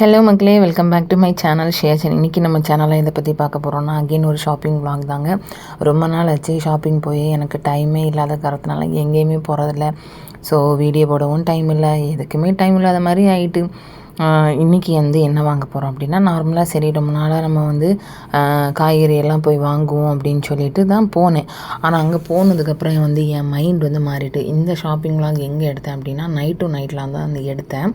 Hello மக்களே, welcome back to my channel share. இன்றைக்கி நம்ம சேனலில் இதை பற்றி பார்க்க போகிறோன்னா அகெயின் ஒரு ஷாப்பிங் vlog தாங்க. ரொம்ப நாள் ஆச்சு ஷாப்பிங் போய் எனக்கு டைமே இல்லாத காரணத்தினால எங்கேயுமே போகிறதில்ல. ஸோ வீடியோ போடவும் டைம் இல்லை, எதுக்குமே டைம் இல்லாத மாதிரி ஆகிட்டு. இன்றைக்கி என்ன வாங்க போகிறோம் அப்படின்னா, நார்மலாக சரி ரொம்ப நாளாக நம்ம காய்கறி எல்லாம் போய் வாங்குவோம் அப்படின்னு சொல்லிட்டு தான் போனேன். ஆனால் அங்கே போனதுக்கப்புறம் என் மைண்ட் மாறிட்டு, இந்த ஷாப்பிங் vlog எங்கே எடுத்தேன் அப்படின்னா நைட்டில் தான் எடுத்தேன்.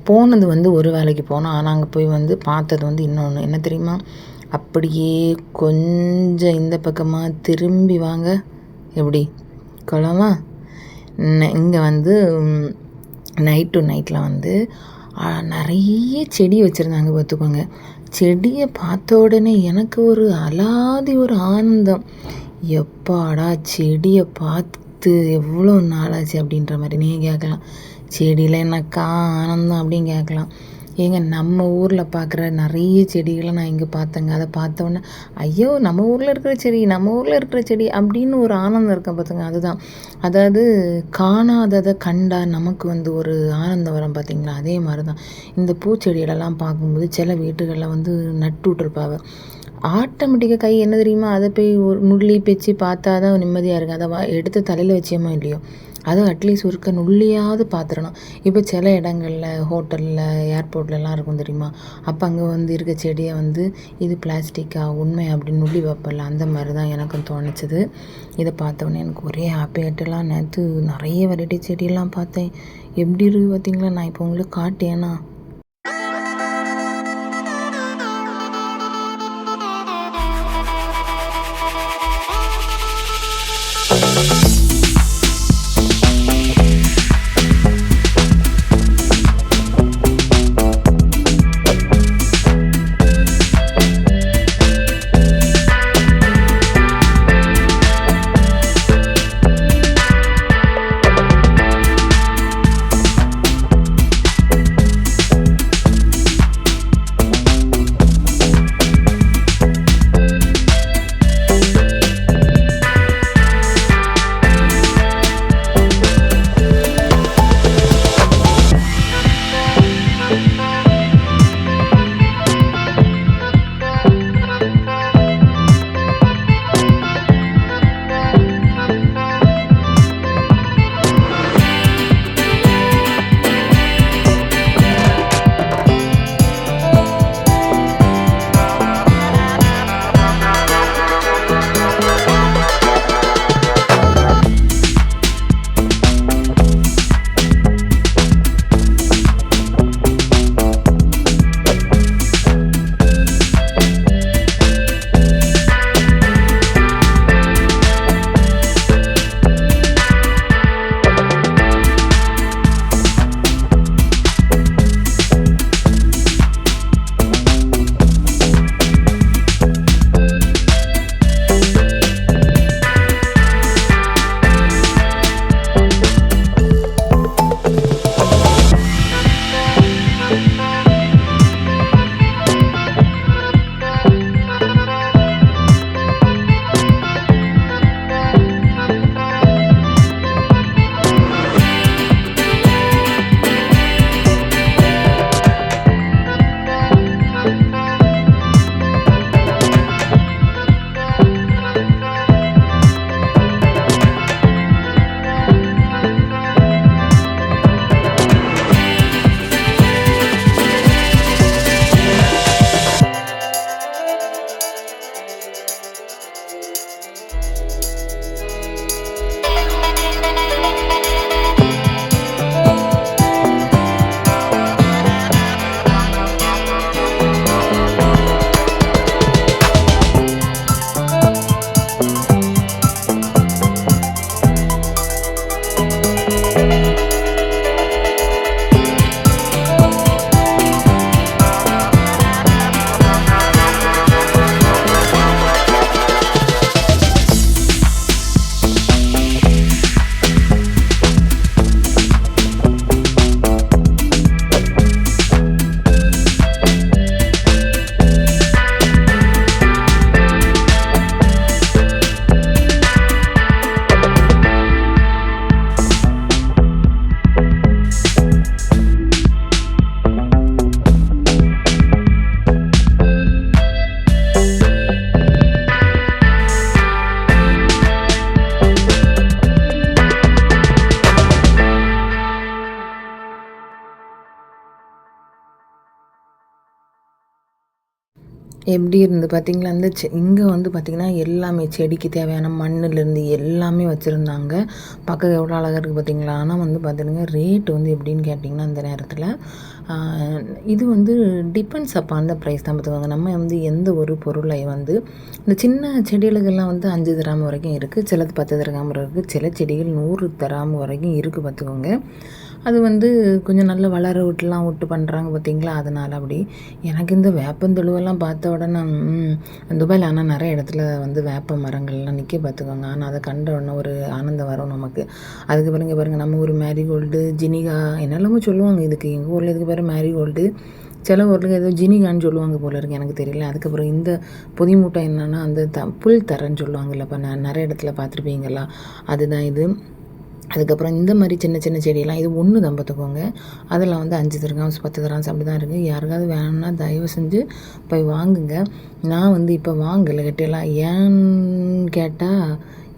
போனது ஒரு வேலைக்கு போனோம். ஆனால் அங்கே போய் பார்த்தது இன்னொன்று என்ன தெரியுமா, அப்படியே கொஞ்சம் இந்த பக்கமாக திரும்பி வாங்க, எப்படி குளமா இங்கே நைட்டில் நிறைய செடி வச்சுருந்தாங்க பார்த்துக்கோங்க. செடியை பார்த்த உடனே எனக்கு ஒரு அலாதி ஒரு ஆனந்தம். எப்பாடா செடியை பார்த்து எவ்வளோ நாளாச்சு அப்படின்ற மாதிரி நீங்கள் கேட்கலாம். செடியில் என்னக்கா ஆனந்தம் அப்படின்னு கேட்கலாம். ஏங்க, நம்ம ஊரில் பார்க்குற நிறைய செடிகளை நான் இங்கே பார்த்தேங்க. அதை பார்த்தோன்னே ஐயோ நம்ம ஊரில் இருக்கிற செடி அப்படின்னு ஒரு ஆனந்தம் இருக்கும் பார்த்துங்க. அதுதான், அதாவது காணாததை கண்டா நமக்கு ஒரு ஆனந்தம் வரும் பார்த்திங்களா. அதே மாதிரி தான் இந்த பூச்செடிகளெல்லாம் பார்க்கும்போது சில வீட்டுகளில் நட்டு விட்ருப்பாங்க. ஆட்டோமேட்டிக்காக கை என்ன தெரியுமா, அதை போய் ஒரு நுள்ளி பிச்சு பார்த்தா தான் நிம்மதியாக இருக்குது. அதை எடுத்து தலையில் வச்சியமோ இல்லையோ, அதை அட்லீஸ்ட் ஒருக்க நுள்ளியாவது பார்த்துடணும். இப்போ சில இடங்களில் ஹோட்டலில் ஏர்போர்ட்லலாம் இருக்கும் தெரியுமா, அப்போ அங்கே இருக்க செடியை இது பிளாஸ்டிக்கா உண்மை அப்படின்னு நுள்ளி வைப்பல, அந்த மாதிரி தான் எனக்கும் தோணுச்சுது. இதை பார்த்தோன்னே எனக்கு ஒரே ஹாப்பியாகிட்டுலாம். நேற்று நிறைய வெரைட்டி செடியெல்லாம் பார்த்தேன். எப்படி இருக்குது பார்த்தீங்களா. நான் இப்போ உங்களுக்கு காட்டேன்னா எப்படி இருந்து பார்த்தீங்களா? அந்த இங்கே வந்து பார்த்திங்கன்னா எல்லாமே செடிக்கு தேவையான மண்ணுலேருந்து எல்லாமே வச்சுருந்தாங்க. பார்க்க எவ்வளோ அழகாக இருக்குது பார்த்தீங்களா? ஆனால் வந்து பார்த்துடுங்க ரேட் வந்து எப்படின்னு கேட்டிங்கன்னா அந்த நேரத்தில் இது வந்து டிபெண்ட்ஸ் அப்போ அந்த ப்ரைஸ் தான் பார்த்துக்கோங்க. நம்ம வந்து எந்த ஒரு பொருளை வந்து இந்த சின்ன செடிகளுக்கெல்லாம் வந்து 5 திராம் வரைக்கும் இருக்குது, சிலது 10 திராம் இருக்குது, சில செடிகள் 100 திராம் வரைக்கும் இருக்குது பார்த்துக்கோங்க. அது வந்து கொஞ்சம் நல்லா வளர விட்டு பண்ணுறாங்க பார்த்தீங்களா? அதனால் அப்படி எனக்கு இந்த வேப்பந்தொழுவெல்லாம் பார்த்த உடனே துபாயில் ஆனால் நிறைய இடத்துல வந்து வேப்ப மரங்கள்லாம் நிற்க பார்த்துக்கோங்க. ஆனால் அதை கண்ட உடனே ஒரு ஆனந்தம் வரும் நமக்கு. அதுக்கு பாருங்கள் நம்ம ஊர் மேரிகோல்டு, ஜினிகா என்னெல்லாமோ சொல்லுவாங்க இதுக்கு. எங்கள் ஊரில் இதுக்கு பேர் மேரிகோல்டு, சில ஊரில் ஏதோ ஜினிகான்னு சொல்லுவாங்க போல இருக்குது, எனக்கு தெரியல. அதுக்கப்புறம் இந்த பொதி மூட்டை என்னென்னா அந்த புல் தரன்னு சொல்லுவாங்கல்லப்பா, நான் நிறைய இடத்துல பார்த்துருப்பீங்களா, அதுதான் இது. அதுக்கப்புறம் இந்த மாதிரி சின்ன சின்ன செடியெல்லாம் இது ஒன்று தான் பார்த்துக்கோங்க. அதில் வந்து 5 திரகாம்ஸ் 10 திரகாம்ஸ் அப்படி தான் இருக்குது. யாருக்காவது வேணும்னா தயவு செஞ்சு போய் வாங்குங்க. நான் வந்து இப்போ வாங்கலை கட்டியெல்லாம். ஏன்னு கேட்டால்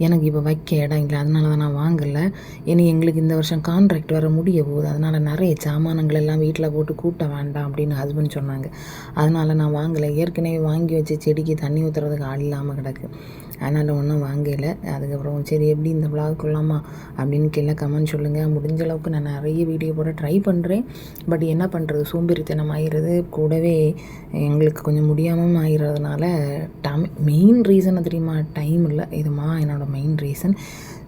எனக்கு இப்போ வைக்க இடம் இல்லை, அதனால தான் நான் வாங்கலை. இனி எங்களுக்கு இந்த வருஷம் கான்ட்ராக்ட் வர முடிய போகுது, அதனால் நிறைய சாமானங்கள் எல்லாம் வீட்டில் போட்டு கூட்ட வேண்டாம் அப்படின்னு ஹஸ்பண்ட் சொன்னாங்க. அதனால் நான் வாங்கலை. ஏற்கனவே வாங்கி வச்சு செடிக்கு தண்ணி ஊற்றுறதுக்கு ஆள் இல்லாமல் கிடக்கு, அதனால் ஒன்றும் வாங்கலை. அதுக்கப்புறம் சரி எப்படி இந்த விளாக் கொள்ளாமா அப்படின்னு கீழே கமெண்ட் சொல்லுங்கள். முடிஞ்ச அளவுக்கு நான் நிறைய வீடியோ போட ட்ரை பண்ணுறேன். பட் என்ன பண்ணுறது, சோம்பேறித்தனம் ஆகிறது, கூடவே எங்களுக்கு கொஞ்சம் முடியாமல் ஆகிறதுனால மெயின் ரீசனை தெரியுமா, டைம் இல்லை. இதுமா என்னோடய மெயின் ரீசன்.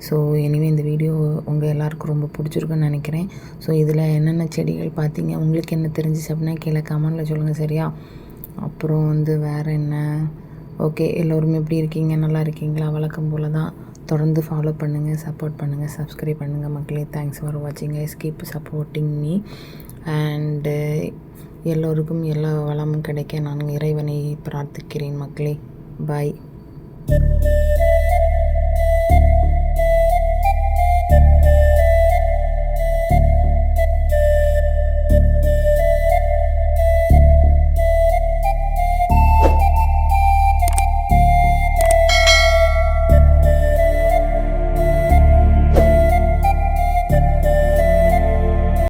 ஸோ எனிவே இந்த வீடியோ உங்கள் எல்லாருக்கும் ரொம்ப பிடிச்சிருக்குன்னு நினைக்கிறேன். ஸோ இதில் என்னென்ன செடிகள் பார்த்தீங்க, உங்களுக்கு என்ன தெரிஞ்சிச்சு அப்படின்னா கீழே கமெண்டில் சொல்லுங்கள், சரியா? அப்புறம் வந்து வேறு என்ன, ஓகே எல்லோருமே எப்படி இருக்கீங்க, நல்லா இருக்கீங்களா? வழக்கம் போல் தான். தொடர்ந்து ஃபாலோ பண்ணுங்கள், சப்போர்ட் பண்ணுங்கள், சப்ஸ்கிரைப் பண்ணுங்கள் மக்களே. தேங்க்ஸ் ஃபார் வாட்சிங் guys, keep supporting me. And எல்லோருக்கும் எல்லா வளமும் கிடைக்க நான் இறைவனை பிரார்த்திக்கிறேன் மக்களே. பாய்.